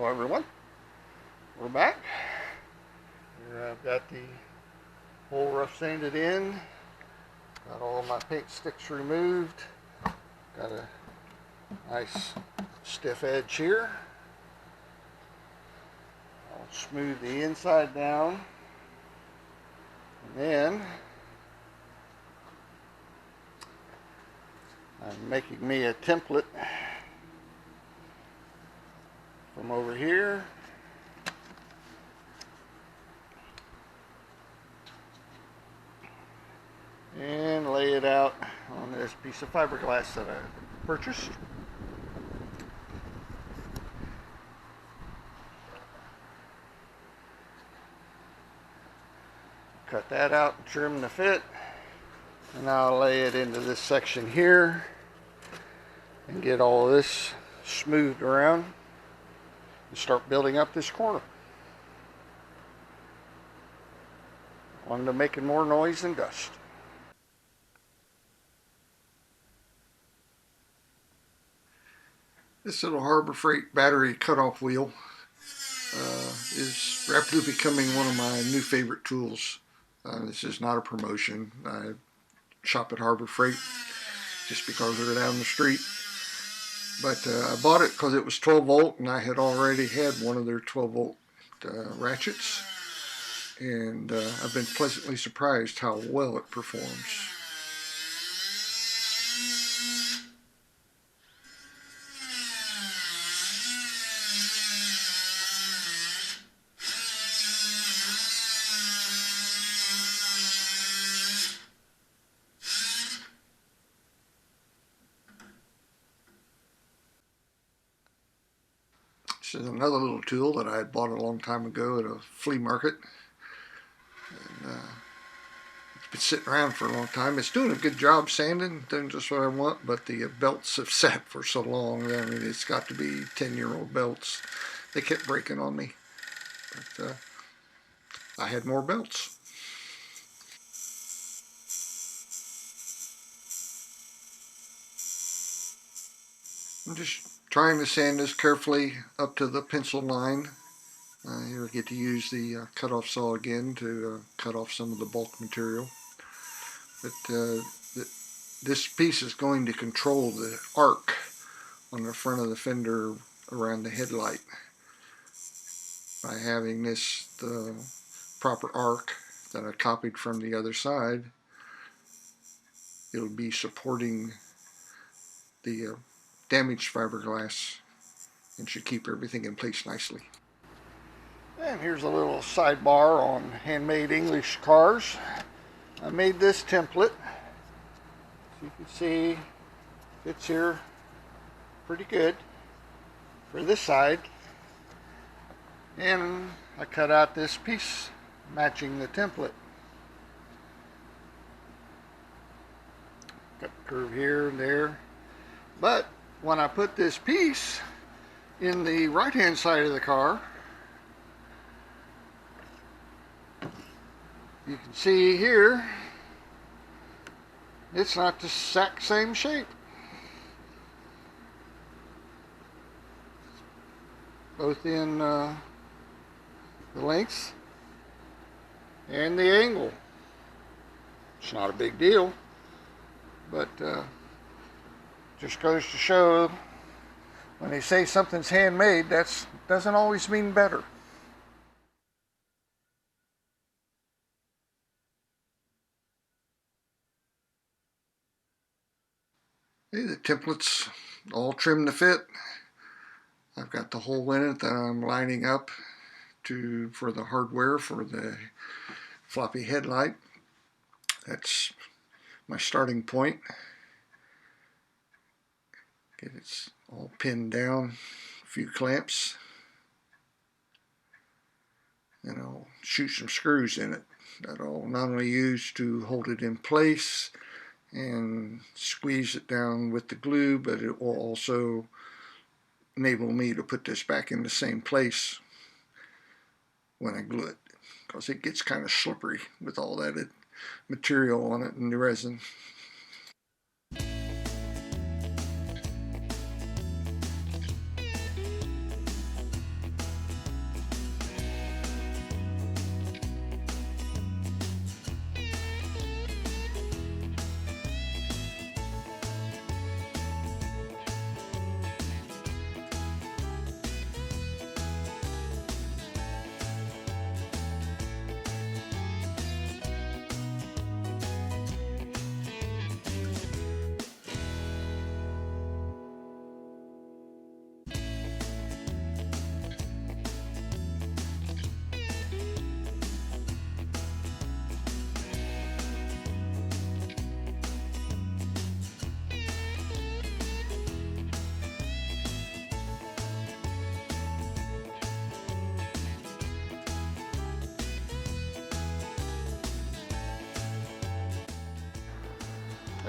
Hello everyone, we're back. Here I've got the hole rough sanded in, got all my paint sticks removed, got a nice stiff edge here. I'll smooth the inside down, and then I'm making me a template from over here. And lay it out on this piece of fiberglass that I purchased. Cut that out and trim the fit. And I'll lay it into this section here and get all of this smoothed around and start building up this corner. On to making more noise and dust. This little Harbor Freight battery cutoff wheel is rapidly becoming one of my new favorite tools. This is not a promotion. I shop at Harbor Freight just because they're down the street. But I bought it because it was 12 volt and I had already had one of their 12 volt ratchets. And I've been pleasantly surprised how well it performs. This is another little tool that I had bought a long time ago at a flea market. And, it's been sitting around for a long time. It's doing a good job sanding, doing just what I want, but the belts have sat for so long. I mean, it's got to be 10-year-old belts. They kept breaking on me, but I had more belts. I'm just trying to sand this carefully up to the pencil line. Here I get to use the cut-off saw again to cut off some of the bulk material. But this piece is going to control the arc on the front of the fender around the headlight. By having this the proper arc that I copied from the other side, it'll be supporting the damaged fiberglass and should keep everything in place nicely. And here's a little sidebar on handmade English cars. I made this template. As you can see, fits here pretty good for this side. And I cut out this piece matching the template. Got the curve here and there. But when I put this piece in the right hand side of the car, you can see here it's not the exact same shape. Both in the length and the angle. It's not a big deal, but just goes to show when they say something's handmade, that doesn't always mean better. Okay, the template's all trimmed to fit. I've got the hole in it that I'm lining up for the hardware for the floppy headlight. That's my starting point. Get it all pinned down, a few clamps, and I'll shoot some screws in it that I'll not only use to hold it in place and squeeze it down with the glue, but it will also enable me to put this back in the same place when I glue it, because it gets kind of slippery with all that material on it and the resin.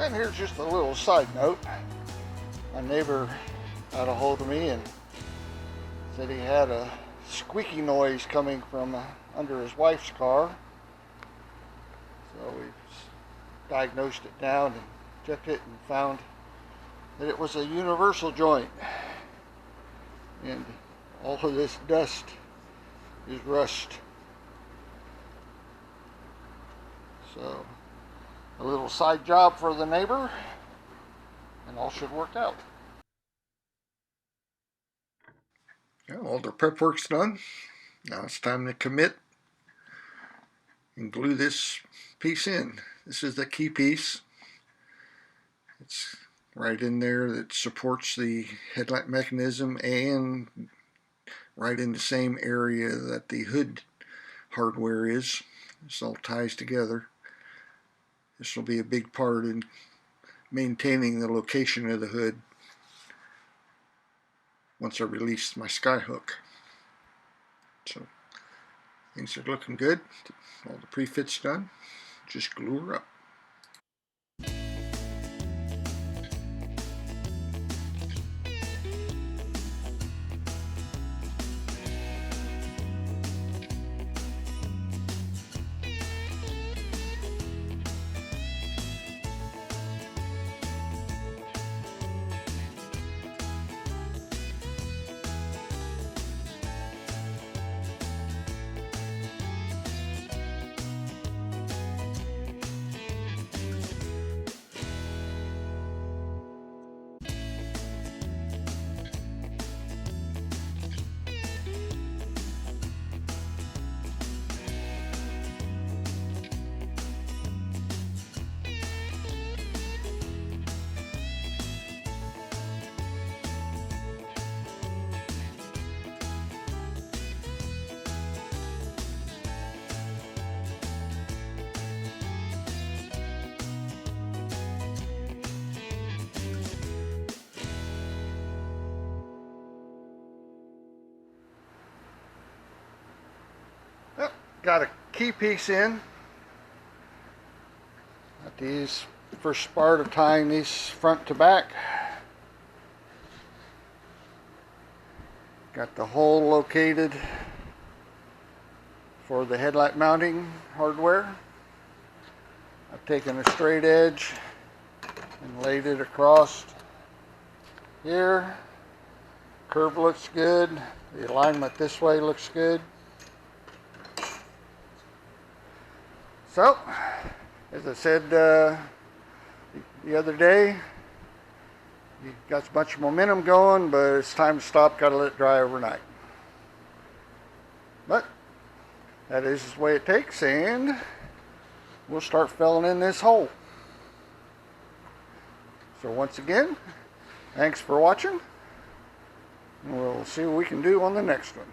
And here's just a little side note. My neighbor got a hold of me and said he had a squeaky noise coming from under his wife's car. So we diagnosed it down and checked it and found that it was a universal joint. And all of this dust is rust. So a little side job for the neighbor and all should work out. Yeah, all the prep work's done. Now it's time to commit and glue this piece in. This is the key piece. It's right in there that supports the headlight mechanism and right in the same area that the hood hardware is. This all ties together. This will be a big part in maintaining the location of the hood once I release my skyhook. So things are looking good. All the pre-fit's done. Just glue her up. Yep, got a key piece in. Got these first part of tying these front to back. Got the hole located for the headlight mounting hardware. I've taken a straight edge and laid it across here. Curve looks good. The alignment this way looks good. So, as I said the other day, you got a bunch of momentum going, but it's time to stop. Got to let it dry overnight. But that is the way it takes, and we'll start filling in this hole. So once again, thanks for watching. We'll see what we can do on the next one.